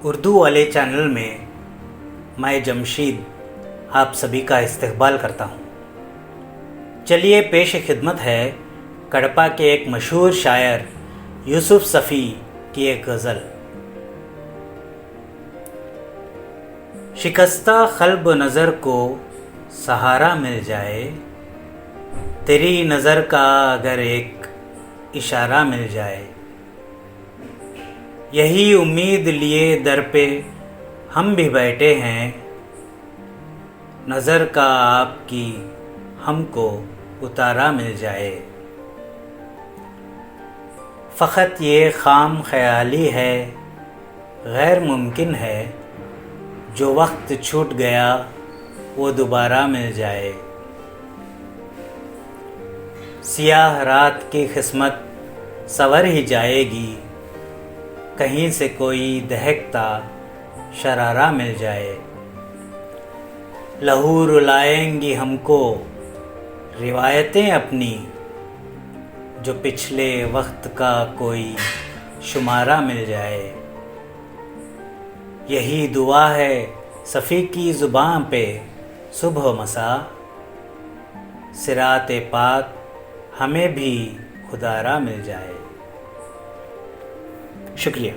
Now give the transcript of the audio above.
اردو والے چینل میں میں جمشید آپ سبھی کا استقبال کرتا ہوں۔ چلیے پیش خدمت ہے کڑپا کے ایک مشہور شاعر یوسف صفی کی ایک غزل۔ شکستہ قلب نظر کو سہارا مل جائے، تیری نظر کا اگر ایک اشارہ مل جائے، یہی امید لیے در پہ ہم بھی بیٹھے ہیں، نظر کا آپ کی ہم کو اتارا مل جائے۔ فقط یہ خام خیالی ہے، غیر ممکن ہے، جو وقت چھوٹ گیا وہ دوبارہ مل جائے۔ سیاہ رات کی قسمت سنور ہی جائے گی، کہیں سے کوئی دہکتا شرارہ مل جائے۔ لہو رلائیں گی ہم کو روایتیں اپنی، جو پچھلے وقت کا کوئی شمارہ مل جائے۔ یہی دعا ہے صفی کی زباں پہ صبح و مساء، صراط پاک ہمیں بھی خدارہ مل جائے۔ شکریہ۔